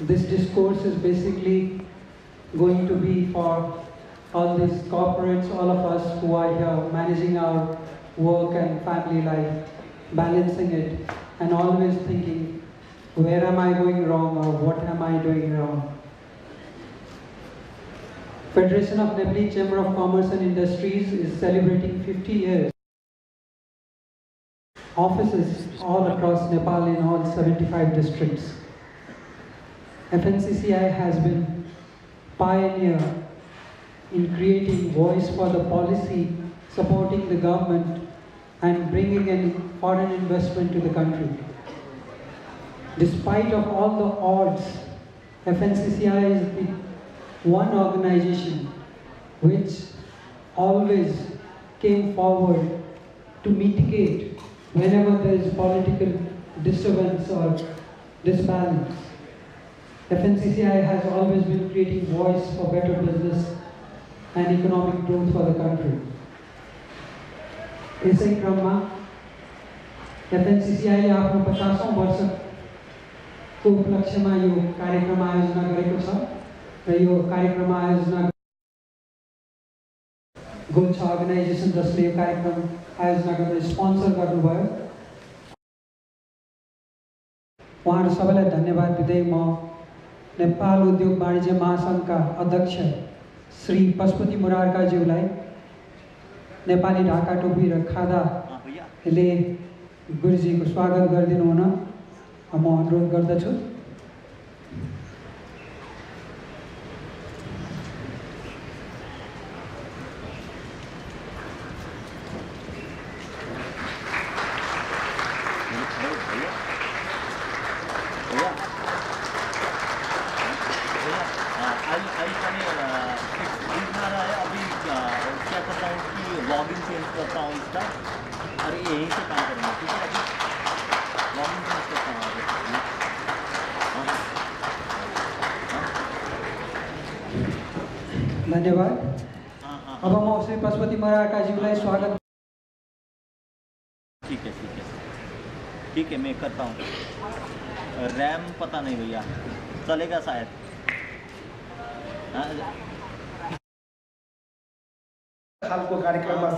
This discourse is basically going to be for all these corporates, all of us who are here managing our work and family life, balancing it, and always thinking, where am I going wrong or what am I doing wrong? Federation of Nepali Chamber of Commerce and Industries is celebrating 50 years. Offices all across Nepal in all 75 districts. FNCCI has been pioneer in creating voice for the policy, supporting the government and bringing in foreign investment to the country. Despite of all the odds, FNCCI is the one organization which always came forward to mitigate whenever there is political disturbance or disbalance. FNCCI has always been creating voice for better business and economic growth for the country. यसै क्रममा FNCCI ले आफ्नो 50औं वर्षको उपलक्ष्यमा यो कार्यक्रम आयोजना गरेको छ र यो कार्यक्रम आयोजना गोल्छ अर्गनाइजेसन जसले यो कार्यक्रम आयोजना गर्न स्पोन्सर गर्नुभयो। उहाँहरु सबैलाई धन्यवाद दिँदै म नेपाल उद्योग वाणिज्य महासंघका अध्यक्ष श्री पशुपति मुरारका ज्यूलाई नेपाली ढाका टोपी र खादाले गुरुजीको स्वागत गरिदिनु हुन म अनुरोध गर्दछु। धन्यवाद। अब म श्री पशुपति मुरारका जीलाई स्वागत। ठीक है मैं करता हूँ। रैम पता नहीं भैया, चलेगा शायद। खालको कार्यक्रममा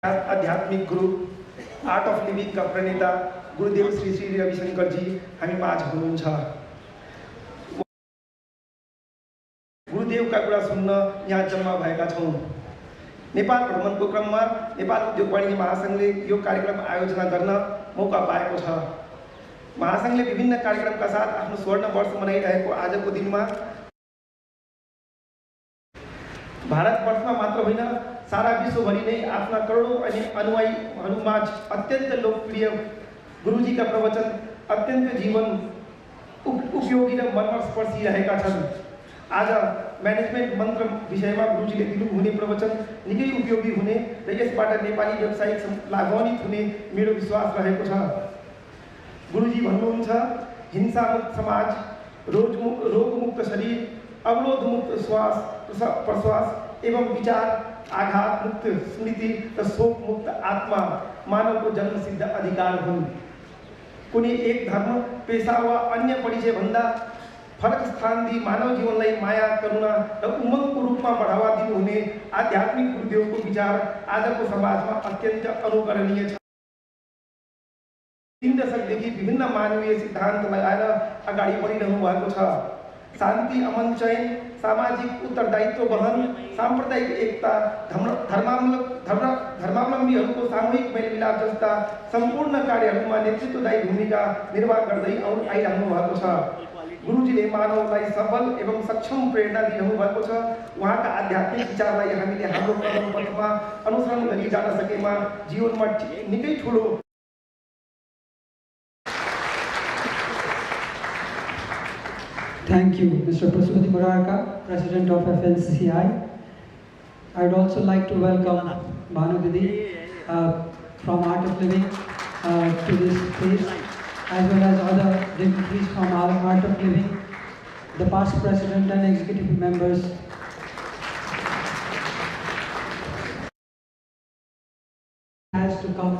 आध्यात्मिक गुरु आर्ट अफ लिभिङ का प्रणेता गुरुदेव श्री श्री रवि शंकर जी हामी माझ हुनुहुन्छ। गुरुदेवका कुरा सुन्न यहाँ जम्मा भएका छौं। नेपाल भ्रमणको क्रममा नेपाल उद्योग वाणिज्य महासंघले यो कार्यक्रम आयोजना गर्न मौका पाएको छ। महासंघले विभिन्न कार्यक्रमका साथ आफ्नो स्वर्ण वर्ष मनाइरहेको आजको दिनमा भारतवर्षमा मात्र होइन सारा विश्वभरि नै आफ्ना करोडौं अनुयायीहरूमाझ अत्यन्त लोकप्रिय गुरुजीका प्रवचन अत्यन्त जीवन उपयोगी र मर्मस्पर्शी रहेका छन्। आज म्यानेजमेन्ट मन्त्र विषयमा गुरुजीले दिनुहुने प्रवचन निकै उपयोगी हुने र यसबाट नेपाली व्यवसायिक लाभान्वित हुने मेरो विश्वास रहेको छ। गुरुजी भन्नुहुन्छ, हिंसामुक्त समाज, रोगमुक्त शरीर, अवरोधमुक्त श्वास प्रश्वास एवं विचार, आघात मुक्त स्मृति र शोक मुक्त आत्मा मानवको जन्मसिद्ध अधिकार हुन्। कुनै एक धर्म, पेशा वा अन्य परिचय भन्दा फरक स्थान दिई मानव जीवनलाई माया, करुणा र उमङ्गको रूपमा बढावा दिनुहुने आध्यात्मिक गुरुदेवको विचार आजको समाजमा अत्यन्त अनुकरणीय छ। 3 दशकदेखि विभिन्न मानवीय सिद्धान्त लगाएर अगाडि बढिरहनु भएको छ। शान्ति, अमन, चयन, सामाजिक उत्तरदायित्व वहन, सांप्रदायिक एकता, धर्मावलम्बीहरूको सामूहिक मेलमिलाप जस्ता सम्पूर्ण कार्यहरूमा नेतृत्वदायी भूमिका निर्वाह गर्दै आइरहनु भएको छ। गुरुजीले मानवलाई सबल एवं सक्षम प्रेरणा दिइरहनु भएको छ। उहाँका आध्यात्मिक विचारलाई हामीले हाम्रो कदम पथमा अनुसरण गरी जान सकेमा जीवनमा निकै ठूलो Thank you, Mr. Pashupati Murarka, President of FNCCI. I'd also like to welcome Banu Didi from Art of Living to this place, as well as other dignitaries from our Art of Living, the past president and executive members. Has to come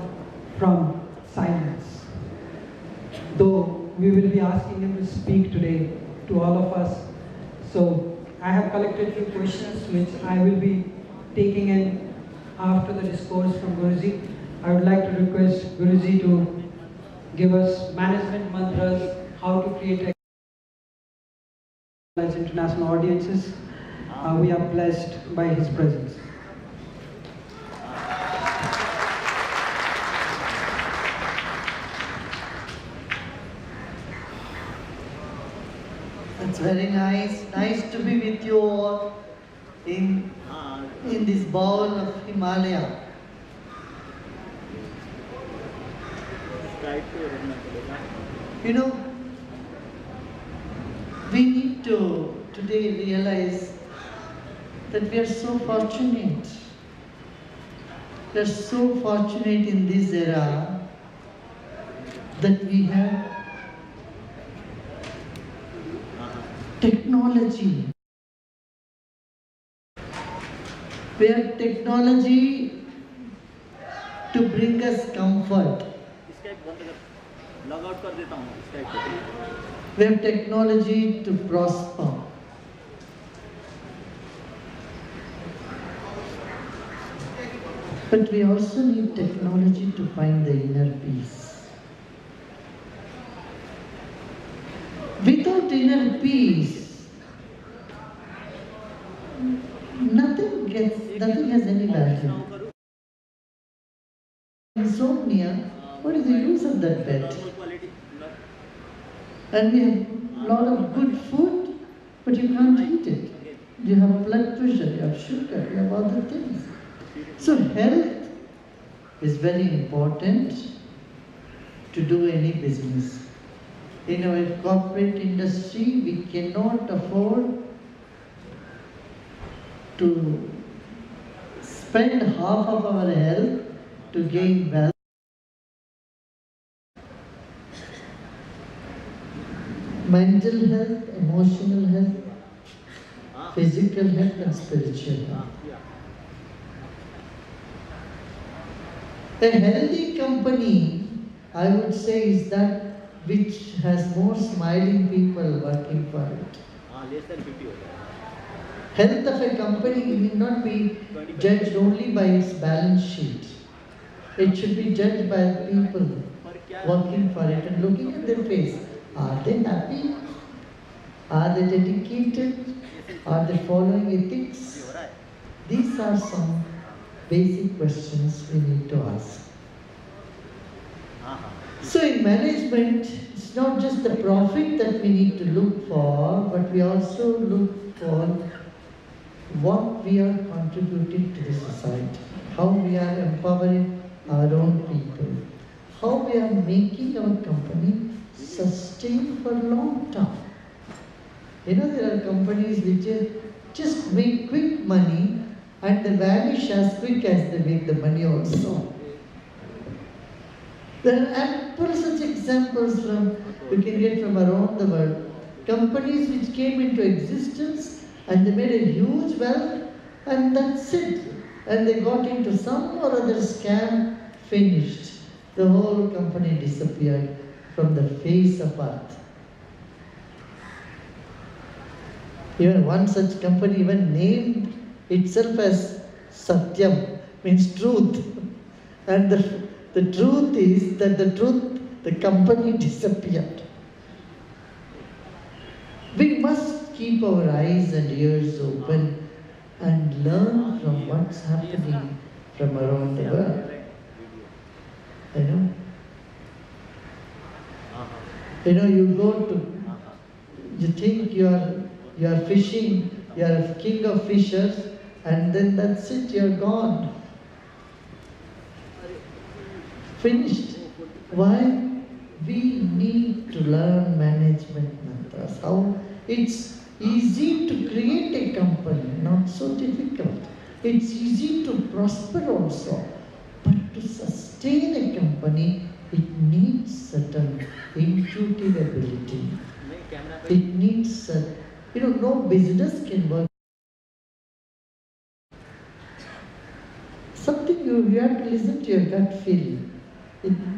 from silence. Though we will be asking him to speak today to all of us. So I have collected a few questions which I will be taking in after the discourse from Guruji. I would like to request Guruji to give us management mantras, how to create as international audiences. We are blessed by his presence. It's very nice. Nice to be with you all in this bowl of Himalaya. You know, we need to today realize that we are so fortunate. We are so fortunate in this era that we have technology. We have technology to bring us comfort. We have technology to prosper. But we also need technology to find the inner peace. Without inner peace, nothing has any value. Insomnia, what is the use of that bed? And we have a lot of good food, but you can't eat it. You have blood pressure, you have sugar, you have other things. So health is very important to do any business. In our corporate industry, we cannot afford to spend half of our health to gain wealth. Mental health, emotional health, physical health and spiritual health. A healthy company, I would say, is that which has more smiling people working for it. Less than 50. Health of a company need not be judged only by its balance sheet. It should be judged by people working for it and looking at their face. Are they happy? Are they dedicated? Are they following ethics? These are some basic questions we need to ask. So in management, it's not just the profit that we need to look for, but we also look for what we are contributing to the society, how we are empowering our own people, how we are making our company sustain for long term. You know, there are companies which just make quick money and they vanish as quick as they make the money also. There are ample such examples we can get from around the world. Companies which came into existence and they made a huge wealth and that's it. And they got into some or other scam, finished. The whole company disappeared from the face of earth. Even one such company even named itself as Satyam, means truth. And the truth is that the company disappeared. We must keep our eyes and ears open and learn from what's happening from around the world. You think you are fishing, you are a king of fishers, and then that's it, you're gone. Finished. Why? We need to learn management mantras, how It's easy to create a company, not so difficult. It's easy to prosper also. But to sustain a company, it needs certain intuitive ability. It needs, no business can work. Something you have to listen to your gut feeling.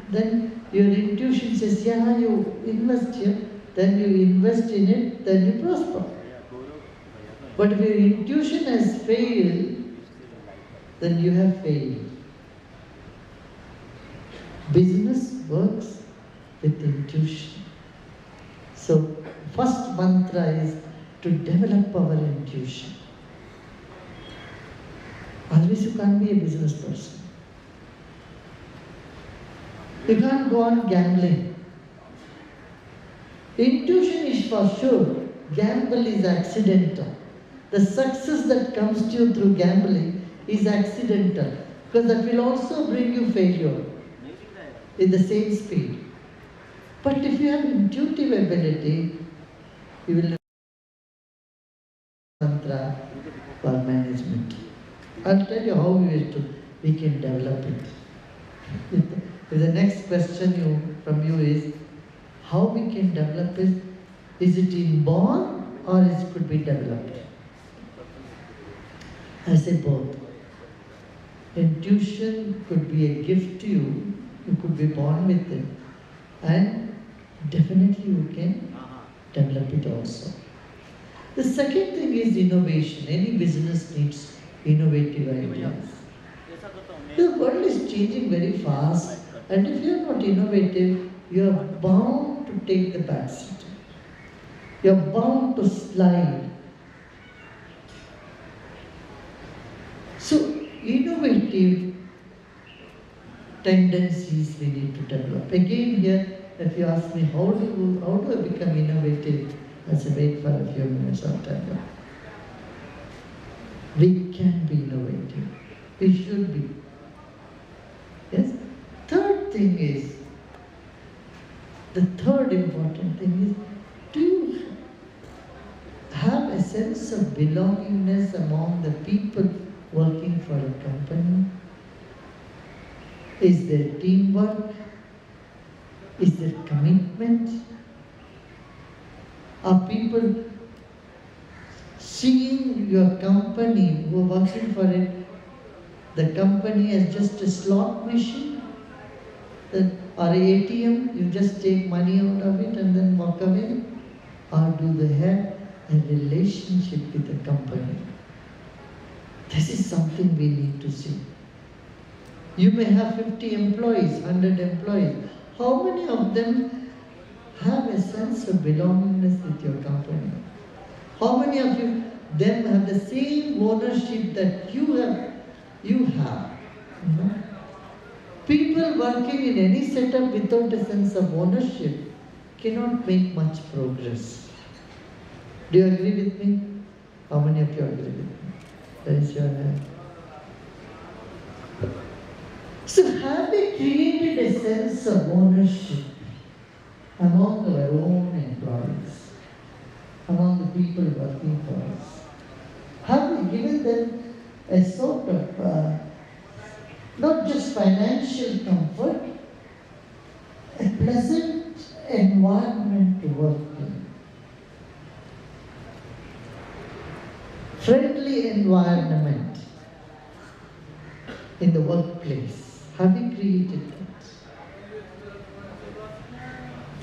Then your intuition says, yeah, you invest here, then you invest in it, then you prosper. But if your intuition has failed, then you have failed. Business works with intuition. So, first mantra is to develop our intuition. Otherwise, you can't be a business person. You can't go on gambling. Intuition is for sure. Gamble is accidental. The success that comes to you through gambling is accidental, because that will also bring you failure in the same speed. But if you have intuitive ability, you will mantra for management. I'll tell you how we can develop it. The next question from you is, how we can develop it? Is it inborn or it could be developed? I say both. Intuition could be a gift to you. You could be born with it. And definitely you can develop it also. The second thing is innovation. Any business needs innovative ideas. The world is changing very fast, and if you are not innovative, you are bound to take the back seat. You are bound to slide. So, innovative tendencies we need to develop. Again here, if you ask me, how do I become innovative? I say, wait for a few minutes of time. We can be innovative. We should be. Yes? Third thing is, the third important thing is, do you have a sense of belongingness among the people working for a company? Is there teamwork? Is there commitment? Are people seeing your company, who are working for it, the company as just a slot machine? Or ATM, you just take money out of it and then walk away? Or do they have a relationship with the company? This is something we need to see. You may have 50 employees, 100 employees. How many of them have a sense of belongingness with your company? How many of them have the same ownership that you have? You know? People working in any setup without a sense of ownership cannot make much progress. Do you agree with me? How many of you agree with me? Raise your hand. So have we created a sense of ownership among our own employees, among the people working for us? Have we given them a sort of, not just financial comfort, a pleasant environment to work in? Friendly environment in the workplace. Have we created that?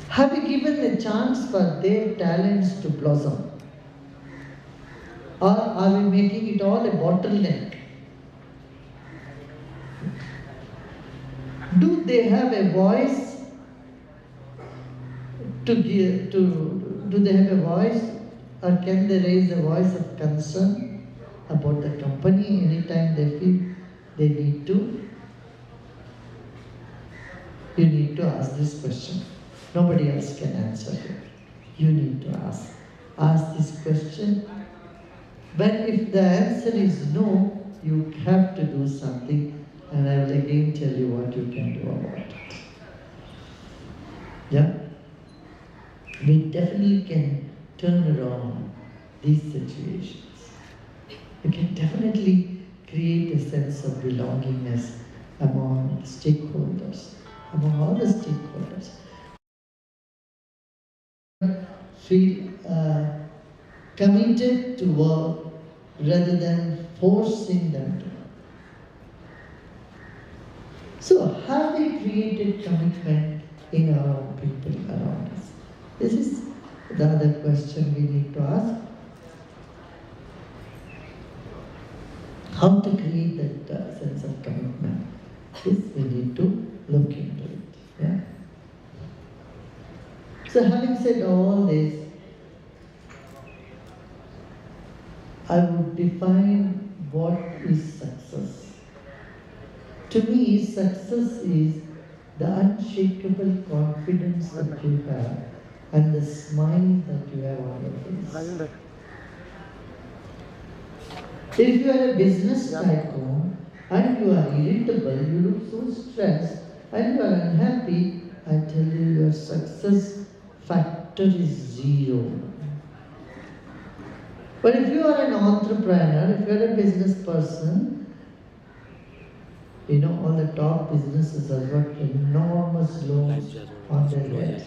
Have we given a chance for their talents to blossom? Or are we making it all a bottleneck? Do they have a voice to give, do they have a voice, or can they raise a voice of concern about the company anytime they feel they need to? You need to ask this question. Nobody else can answer it. You need to ask. Ask this question. But if the answer is no, you have to do something, and I will again tell you what you can do about it. Yeah? We definitely can turn around these situations. You can definitely create a sense of belongingness among stakeholders, among all the stakeholders. Feel committed to work rather than forcing them to work. So, have we created commitment in our people around us? This is the other question we need to ask. How to create that sense of commitment? This we need to look into it. Yeah. So, having said all this, I would define what is success. To me, success is the unshakable confidence that you have and the smile that you have on your face. If you are a business tycoon and you are irritable, you look so stressed and you are unhappy, I tell you your success factor is 0. But if you are an entrepreneur, if you are a business person, you know, all the top businesses have got enormous loans on their head.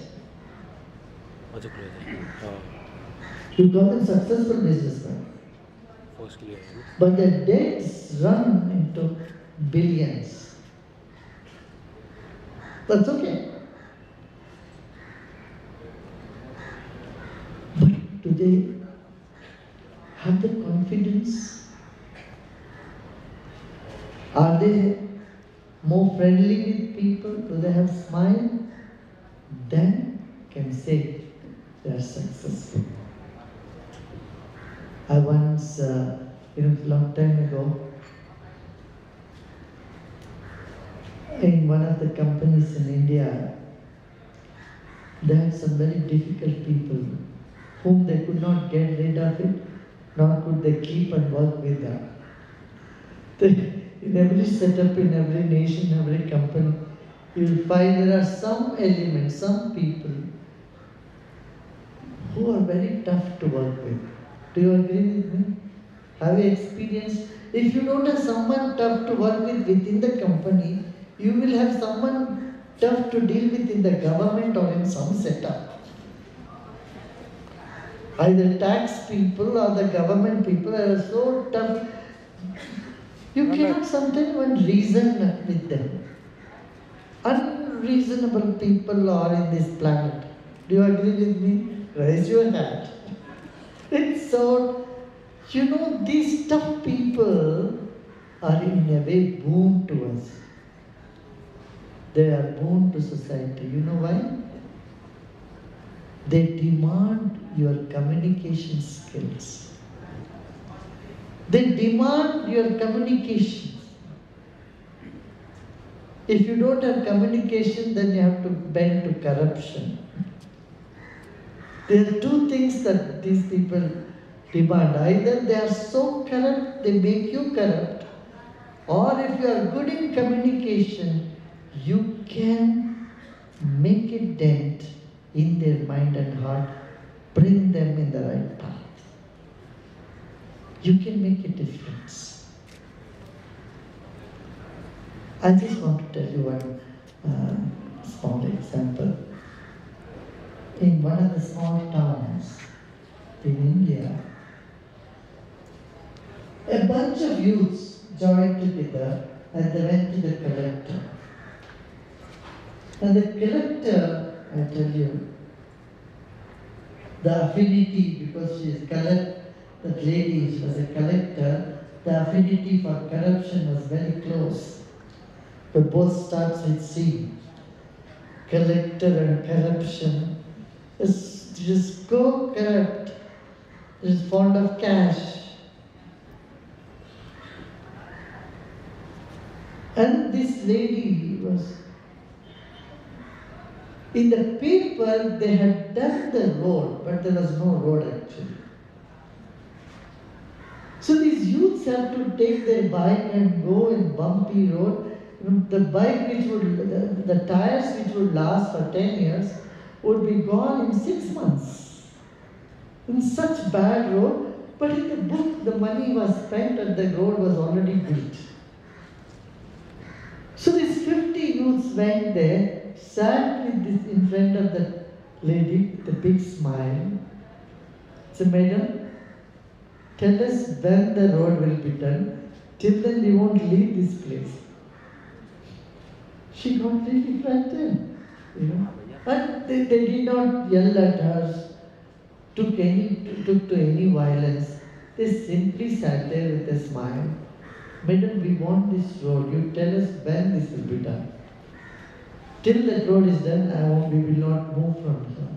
You call them successful businessmen. But their debts run into billions. That's okay. But do they have the confidence? Are they more friendly with people? Do they have smile? Then can say they are successful. I once, a long time ago, in one of the companies in India, they had some very difficult people whom they could not get rid of it, nor could they keep and work with them. In every setup, in every nation, every company, you will find there are some elements, some people who are very tough to work with. Do you agree with me? Have you experienced? If you don't have someone tough to work with within the company, you will have someone tough to deal with in the government or in some setup. Either tax people or the government people are so tough. You cannot sometimes even reason with them. Unreasonable people are in this planet. Do you agree with me? Raise your hand. It's so, these tough people are in a way boon to us. They are boon to society. You know why? They demand your communication skills. They demand your communication. If you don't have communication, then you have to bend to corruption. There are two things that these people demand. Either they are so corrupt, they make you corrupt, or if you are good in communication, you can make a dent in their mind and heart, bring them in the right path. You can make a difference. I just want to tell you one small example. In one of the small towns in India, a bunch of youths joined together and they went to the collector. And the collector, I tell you, the affinity, because she is that lady was a collector, the affinity for corruption was very close. But both starts with C. Collector and corruption is just go corrupt, is fond of cash. And this lady was, in the paper they had done the road, but there was no road actually. So these youths have to take their bike and go in bumpy road. The bike which would, the tires which would last for 10 years would be gone in 6 months. in such bad road, but in the book the money was spent and the road was already built. So these 50 youths went there, sat with this in front of the lady, the big smile. So, madam, tell us when the road will be done. Till then we won't leave this place. She got really frightened, you know. And they did not yell at her, took to any violence. They simply sat there with a smile. Madam, we want this road. You tell us when this will be done. Till that road is done, we will not move from here.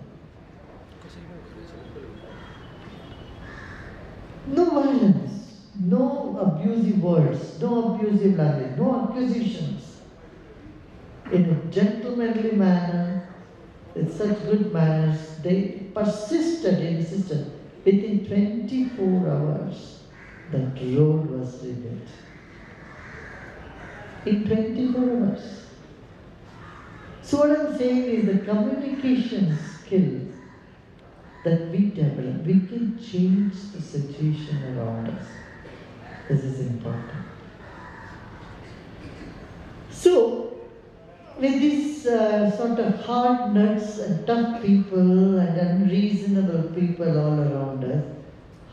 No violence, no abusive words, no abusive language, no accusations. In a gentlemanly manner, with such good manners, they insisted. Within 24 hours, that road was rebuilt. In 24 hours. So what I'm saying is the communication skill that we develop, we can change the situation around us. This is important. So, with these sort of hard nuts and tough people and unreasonable people all around us,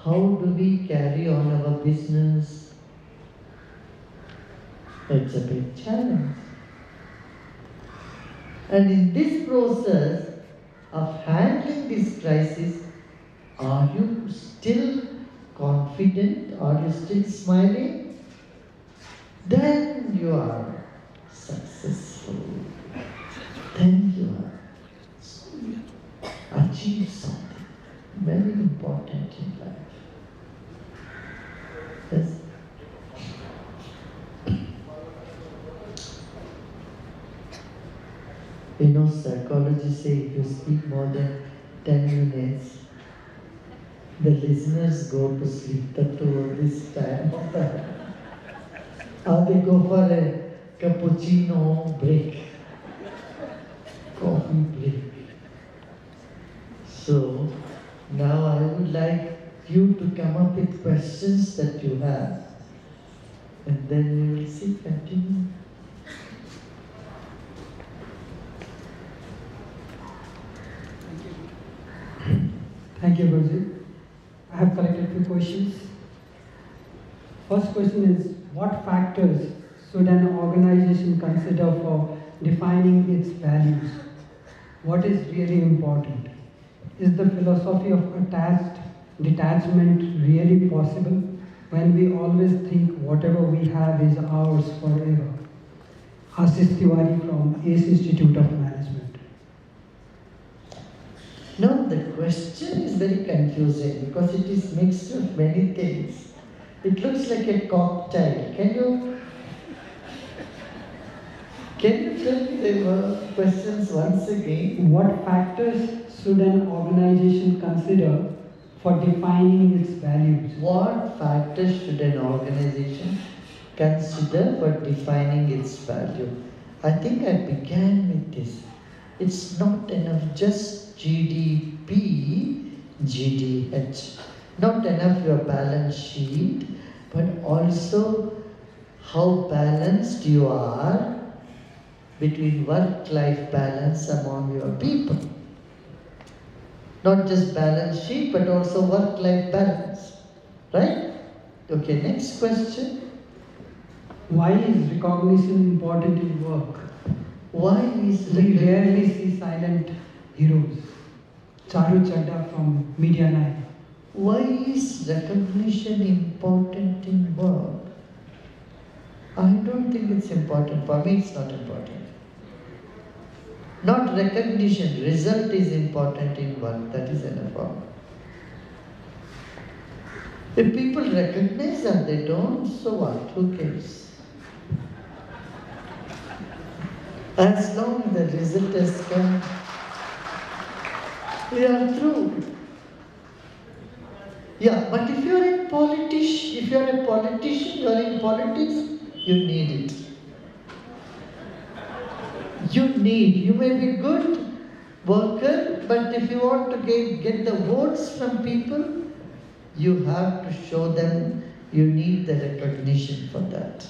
how do we carry on our business? It's a big challenge. And in this process of handling this crisis, are you still confident? Are you still smiling? Then you are successful. Then you are achieved something very important in life. Yes. You know, psychologists say if you speak more than 10 minutes, the listeners go to sleep toward this time of the or they go for a cappuccino break, coffee break. So now I would like you to come up with questions that you have, and then we will see, continue. Thank you, Guruji. I have collected a few questions. First question is, what factors should an organization consider for defining its values? What is really important? Is the philosophy of detachment really possible when we always think whatever we have is ours forever? Ashish Tiwari from ACE Institute of Management. No, the question is very confusing because it is mixed of many things. It looks like a cocktail. Can you tell me the questions once again? What factors should an organization consider for defining its values? What factors should an organization consider for defining its value? I think I began with this. It's not enough just GDP, GDH. Not enough your balance sheet, but also how balanced you are between work-life balance among your people. Not just balance sheet, but also work-life balance. Right? Okay, next question. Why is recognition important in work? Why is We rarely see silent heroes. Charu Chadda from Media 9. Why is recognition important in work? I don't think it's important. For me, it's not important. Not recognition, result is important in work. That is enough for me. If people recognize and they don't, so what? Who cares? As long as the result has come, we are through. Yeah, but if you are a politician, you are in politics, you need it. You may be good worker, but if you want to get the votes from people, you have to show them you need the recognition for that.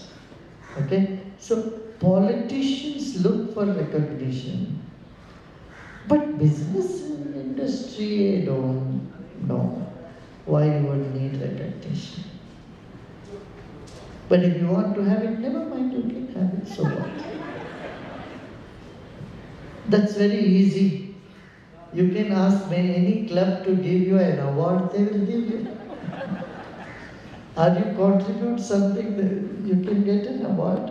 Okay? So politicians look for recognition. But business and industry, I don't know why you would need recognition. But if you want to have it, never mind, you can have it, so what? That's very easy. You can ask any club to give you an award, they will give you. Or you contribute something, you can get an award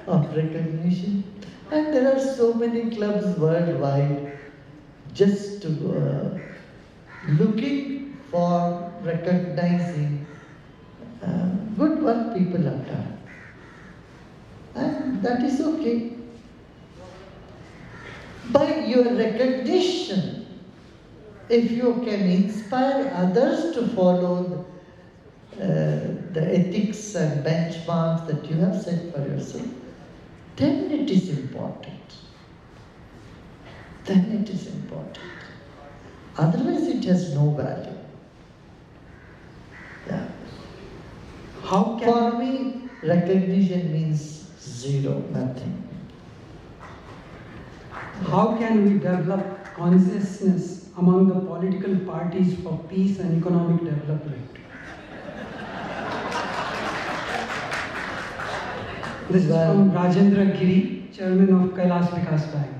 of recognition. And there are so many clubs worldwide just looking for recognizing good work people have done. And that is okay. By your recognition, if you can inspire others to follow the ethics and benchmarks that you have set for yourself, then it is important. Then it is important. Otherwise it has no value. Yeah. For me, recognition means zero, nothing. How can we develop consciousness among the political parties for peace and economic development? This is from Rajendra Giri, Chairman of Kailash Vikas Bank.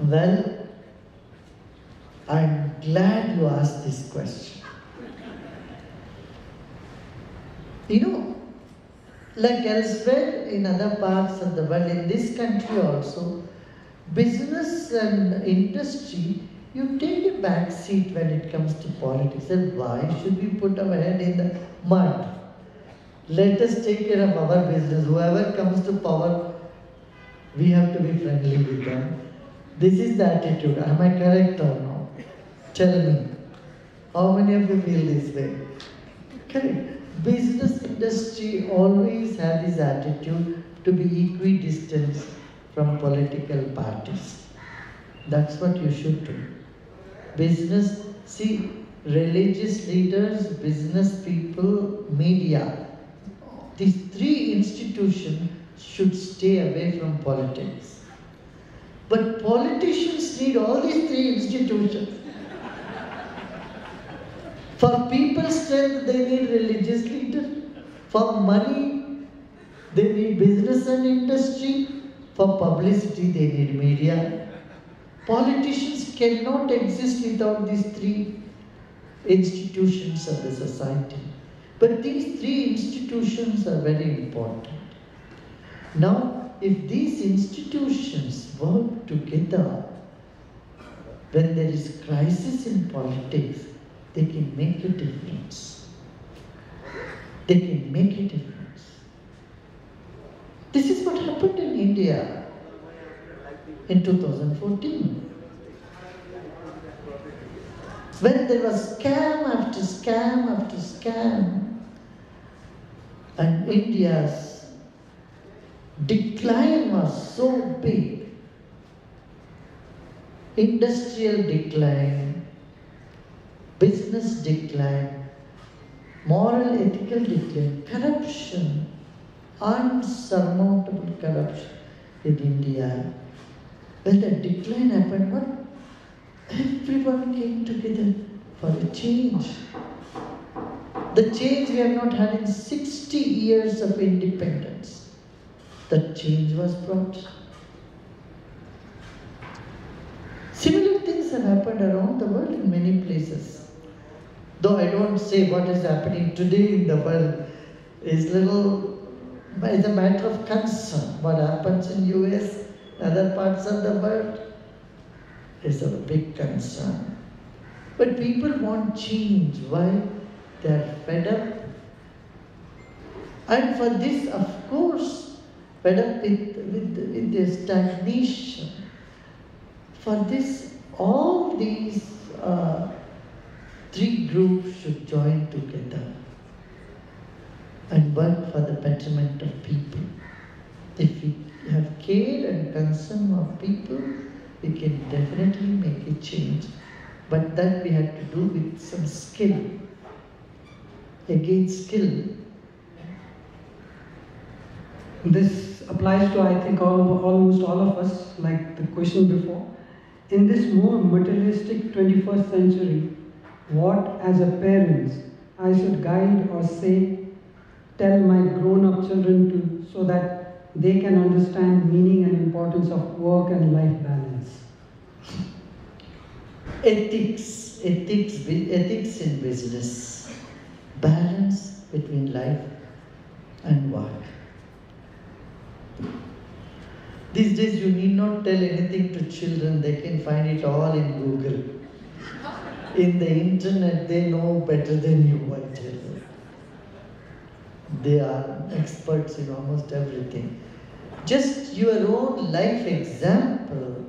Well, I'm glad you asked this question. You know, like elsewhere in other parts of the world, in this country also, business and industry, you take a back seat when it comes to politics. And why should we put our head in the mud? Let us take care of our business. Whoever comes to power, we have to be friendly with them. This is the attitude. Am I correct or no? Tell me. How many of you feel this way? Correct. Business industry always had this attitude to be equidistant from political parties. That's what you should do. Business, see, religious leaders, business people, media, these three institutions should stay away from politics. But politicians need all these three institutions. For people's strength, they need religious leaders. For money, they need business and industry. For publicity, they need media. Politicians cannot exist without these three institutions of the society. But these three institutions are very important. Now, if these institutions work together, when there is crisis in politics, they can make a difference. They can make a difference. This is what happened in India in 2014. When there was scam after scam after scam, and India's decline was so big, industrial decline, business decline, moral ethical decline, corruption, unsurmountable corruption in India. When the decline happened, what? Everyone came together for a change. The change we have not had in 60 years of independence. The change was brought. Similar things have happened around the world in many places. Though I don't say what is happening today in the world is a matter of concern. What happens in US, other parts of the world, is a big concern. But people want change. Why? They are fed up. And for this, of course, fed up with their stagnation. For this, all these three groups should join together and work for the betterment of people. If we have care and concern of people, we can definitely make a change. But that we have to do with some skill. Again, skill. This applies to, I think, almost all of us, like the question before. In this more materialistic 21st century, what as a parent I should guide or say, tell my grown-up children to, so that they can understand meaning and importance of work and life balance? Ethics in business. Balance between life and work. These days you need not tell anything to children, they can find it all in Google. In the internet, they know better than you, I tell you. They are experts in almost everything. Just your own life example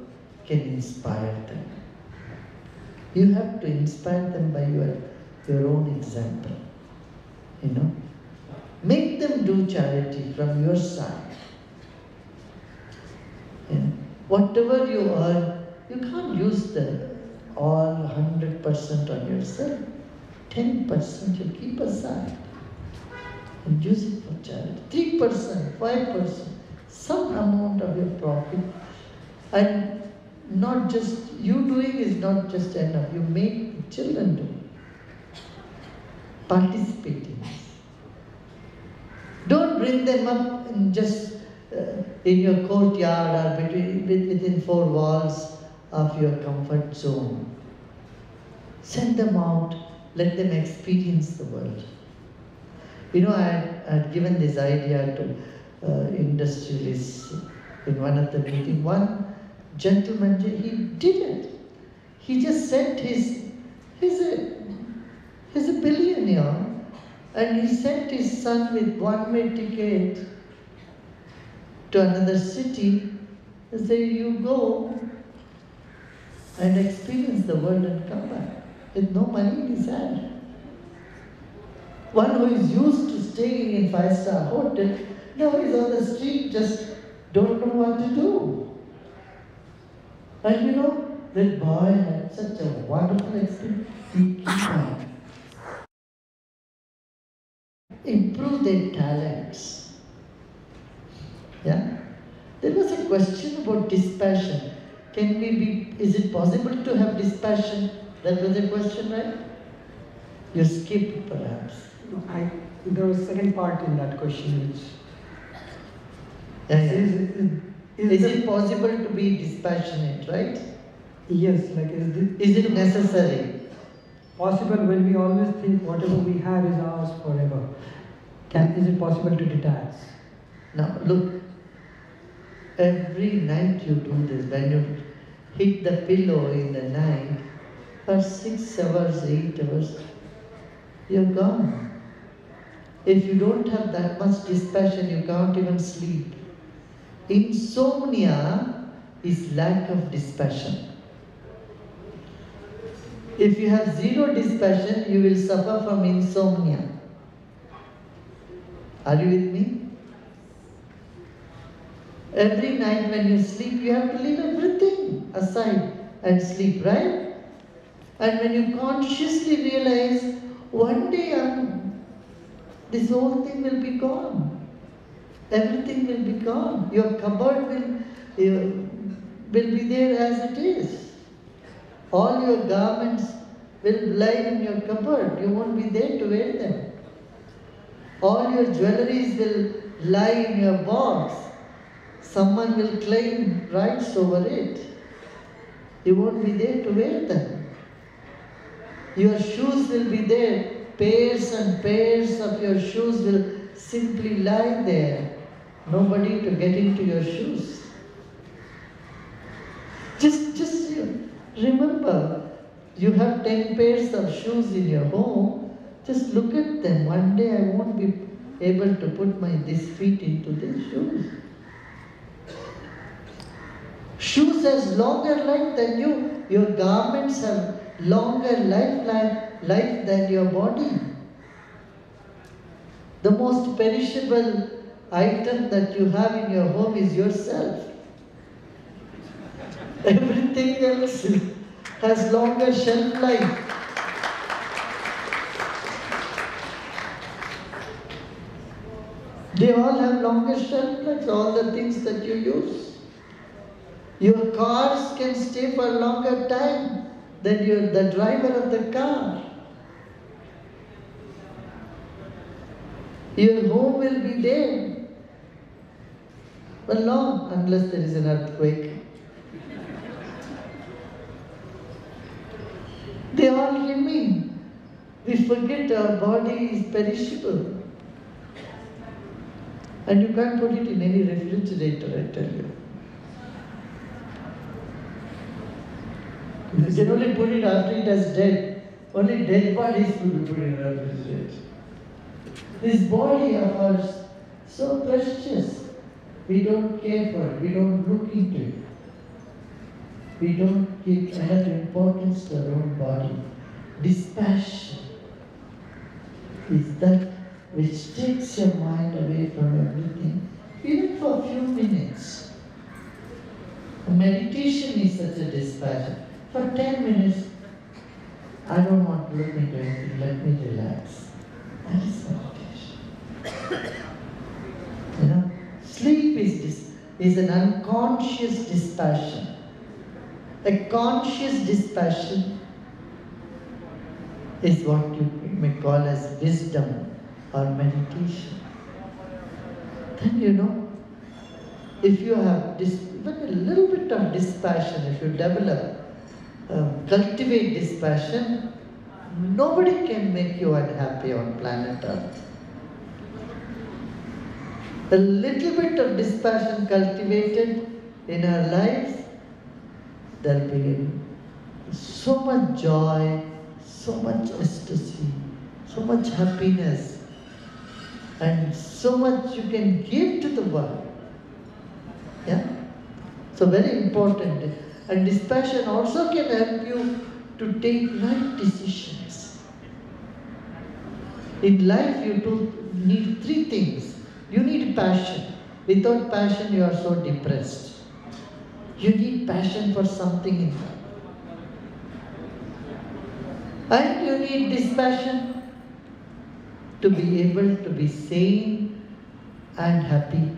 can inspire them. You have to inspire them by your own example. You know? Make them do charity from your side. You know? Whatever you earn, you can't use the all 100% on yourself. 10% you keep aside and use it for charity. 3%, 5%, some amount of your profit. And not just you doing is not just enough. You make the children do. Participate in this. Don't bring them up in just in your courtyard or within four walls of your comfort zone. Send them out, let them experience the world. You know, I had given this idea to industrialists in one of the meetings. One gentleman, he did it. He just sent he's a billionaire, and he sent his son with one-way ticket to another city and say, you go and experience the world and come back with no money in his hand. One who is used to staying in five-star hotel, now he's on the street, just don't know what to do. And you know, that boy had such a wonderful experience. He keep on. Improve their talents. Yeah? There was a question about dispassion. Is it possible to have dispassion? That was a question, right? You skipped perhaps. There was a second part in that question, which Is it possible to be dispassionate, right? Yes, like is it necessary? Possible when we always think whatever we have is ours forever. Is it possible to detach? Now look, every night you do this, when you hit the pillow in the night, for 6 hours, 8 hours, you're gone. If you don't have that much dispassion, you can't even sleep. Insomnia is lack of dispassion. If you have zero dispassion, you will suffer from insomnia. Are you with me? Every night when you sleep, you have to leave everything aside and sleep, right? And when you consciously realize, one day this whole thing will be gone. Everything will be gone. Your cupboard will be there as it is. All your garments will lie in your cupboard. You won't be there to wear them. All your jewelries will lie in your box. Someone will claim rights over it. You won't be there to wear them. Your shoes will be there. Pairs and pairs of your shoes will simply lie there. Nobody to get into your shoes. Just remember, you have 10 pairs of shoes in your home. Just look at them. One day I won't be able to put these feet into these shoes. Shoes has longer life than you. Your garments have longer life than your body. The most perishable item that you have in your home is yourself. Everything else has longer shelf life. They all have longer shelf life, all the things that you use. Your cars can stay for a longer time than the driver of the car. Your home will be there for long, unless there is an earthquake. They all remain. We forget our body is perishable. And you can't put it in any refrigerator, I tell you. You can only put it after it has dead. Only dead bodies could be put in a refrigerator. This body of ours, so precious. We don't care for it. We don't look into it. We don't give enough importance to our own body. Dispassion is that which takes your mind away from everything, even for a few minutes. Meditation is such a dispassion. For 10 minutes, I don't want to look into anything, let me relax. That is meditation. You know, sleep is an unconscious dispassion. A conscious dispassion is what you may call as wisdom or meditation. Then you know, if you have even a little bit of dispassion, if you develop, cultivate dispassion, nobody can make you unhappy on planet Earth. A little bit of dispassion cultivated in our lives, there will be so much joy, so much ecstasy, so much happiness, and so much you can give to the world. Yeah? So very important. And dispassion also can help you to take right decisions. In life you need three things. You need passion. Without passion you are so depressed. You need passion for something in life. And you need dispassion to be able to be sane and happy.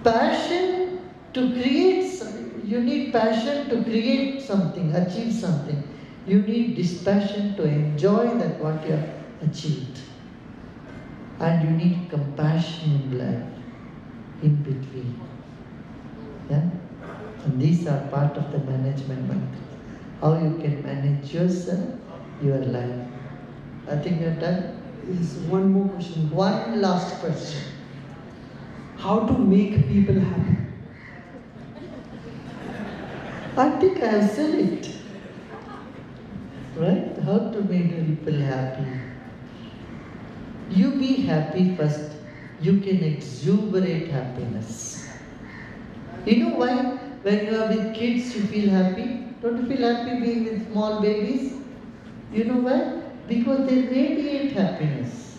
Passion to create, you need passion to create something, achieve something. You need dispassion to enjoy that what you have achieved. And you need compassion in life, in between. Yeah? And these are part of the management mantras. How you can manage yourself, your life. I think you're done. Yes, one more question. One last question. How to make people happy? I think I have said it. Right? How to make people happy. You be happy first. You can exuberate happiness. You know why? When you are with kids, you feel happy. Don't you feel happy being with small babies? You know why? Because they radiate happiness.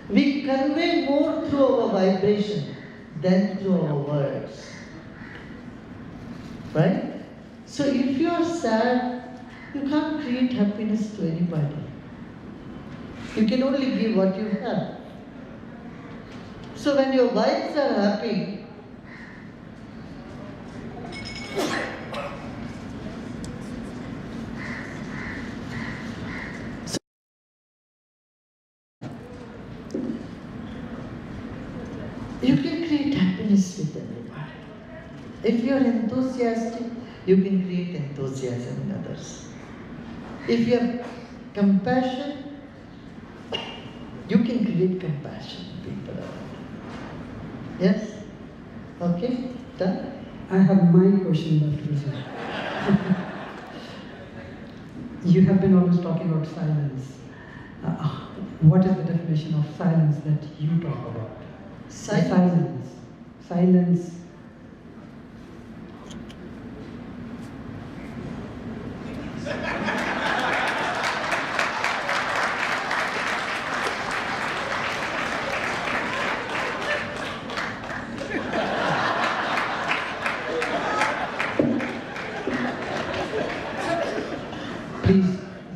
We convey more through our vibration than through our words. Right? So if you are sad, you can't create happiness to anybody. You can only give what you have. So when your wives are happy, you can create happiness with everybody. If you are enthusiastic, you can create enthusiasm in others. If you have compassion, you can create compassion in people around you. Yes? Okay? Done? I have my question, Dr. Rizal. You have been always talking about silence. What is the definition of silence that you talk about? Silence. Silence.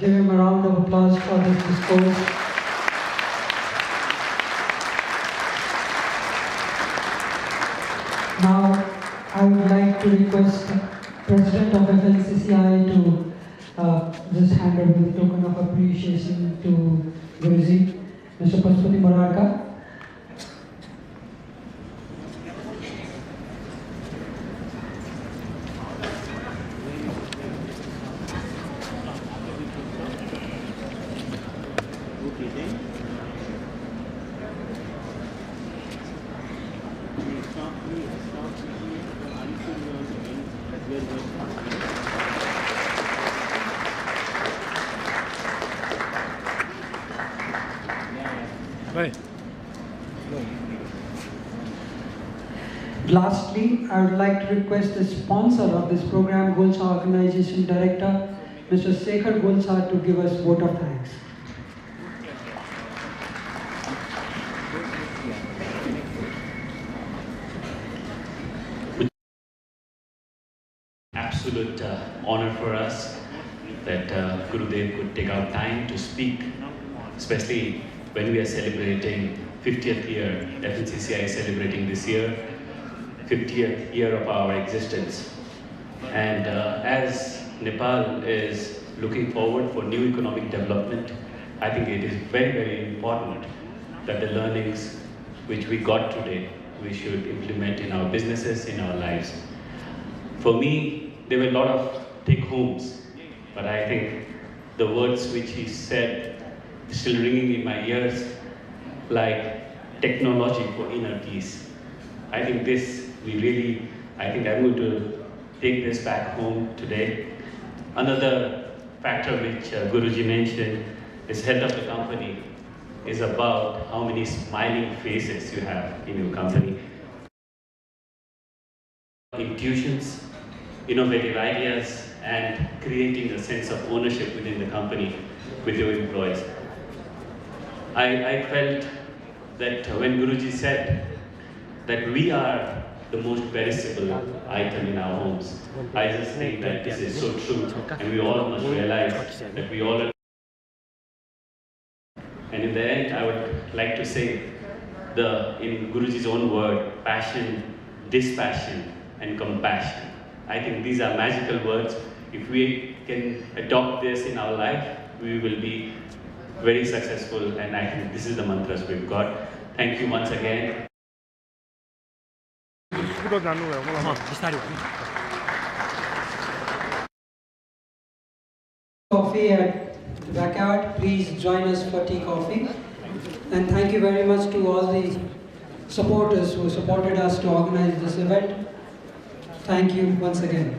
give him a round of applause for this discourse. Now, I would like to request the President of FNCCI to just hand over the token of appreciation to Guruji, Mr. Pashupati Murarka. Lastly, I would like to request the sponsor of this program, Golsa Organization Director, Mr. Shekhar Golsa, to give us vote of thanks. Absolute honor for us that Gurudev could take out time to speak, especially when we are celebrating 50th year. FNCCI is celebrating this year 50th year of our existence, and as Nepal is looking forward for new economic development, I think it is very, very important that the learnings which we got today we should implement in our businesses, in our lives. For me, there were a lot of take-homes, but I think the words which he said still ringing in my ears, like technology for inner peace. I think I think I'm going to take this back home today. Another factor which Guruji mentioned is health of the company is about how many smiling faces you have in your company. Intuitions, innovative ideas, and creating a sense of ownership within the company with your employees. I felt that when Guruji said that we are the most perishable item in our homes, I just think that this is so true, and we all must realize that we all are. And in the end, I would like to say, in Guruji's own word, passion, dispassion, and compassion. I think these are magical words. If we can adopt this in our life, we will be very successful, and I think this is the mantras we've got. Thank you once again. Coffee at Dhaka, please join us for tea coffee. And thank you very much to all the supporters who supported us to organize this event. Thank you once again.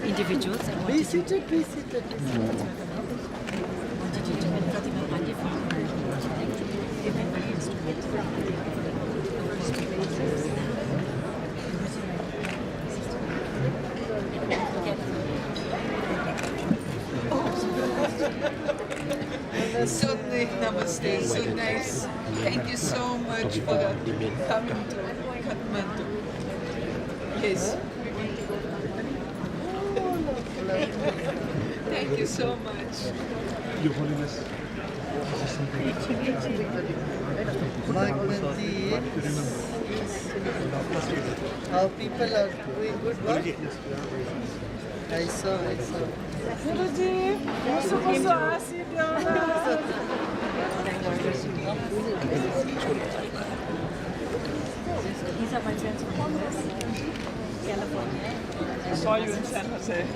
Individuals and Please sit it, please sit it. Certainly, namaste, so nice. Thank you so much for coming to Kathmandu. Yes. Thank you so much. Your Holiness. My colleagues, how people are doing good work. I saw. Guruji, you're supposed to ask you These are my friends from California. I saw you in San Jose.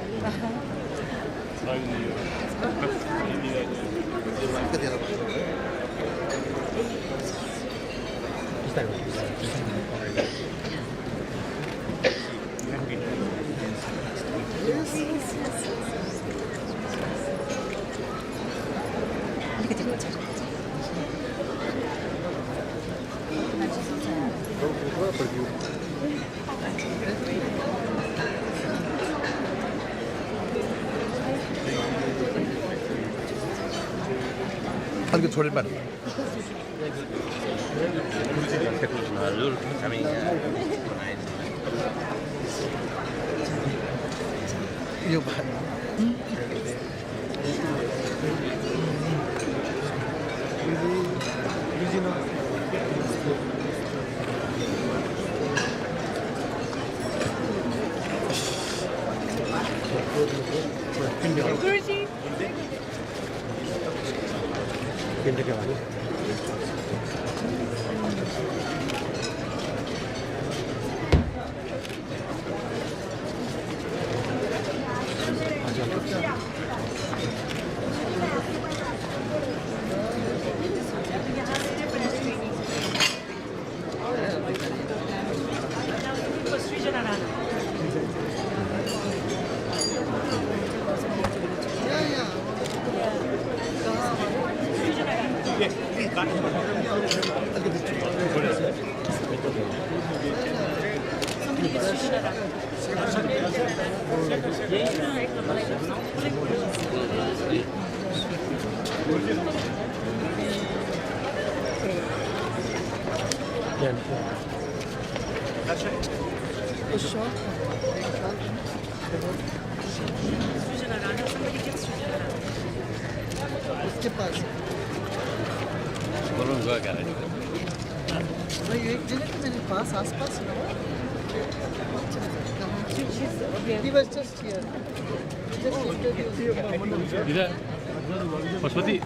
한 개 조림만. Guruji. उसके पास भाई एक जगह तो मेरे पास आसपास ही He was just here. Just introduced. Pashupati.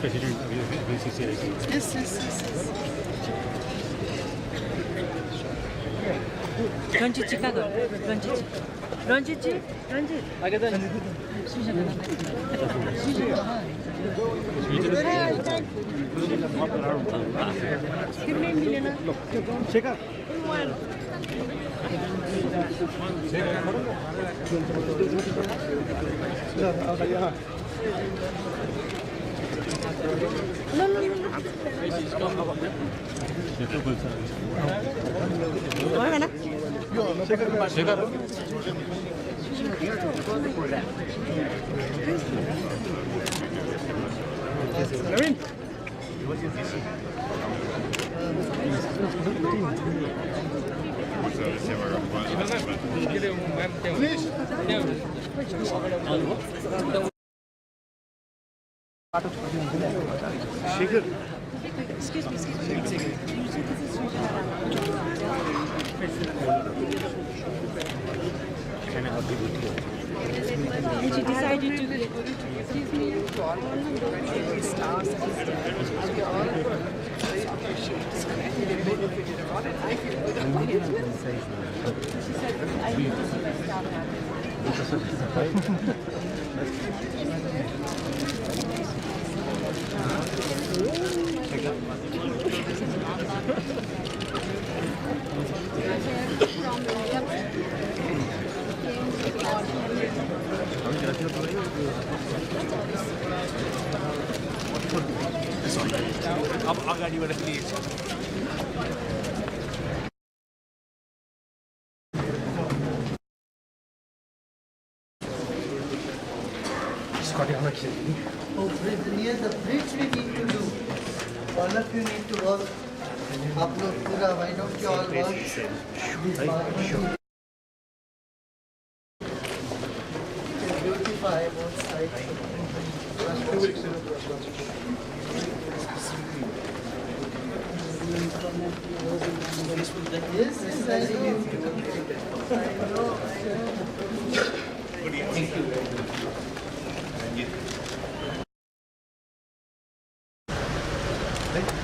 President of FNCCI. Yes. Ranjit Chicago. Ranjit. Excuse me. And she decided to give me stars and she said, I need to see my star. अब अगाडिबाट please Oh, near the bridge we need to do. All of you need to work. आप लोग पूरा, why don't you all work? Beautify both sides. Yes, I know. Thank you.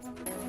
Thank you.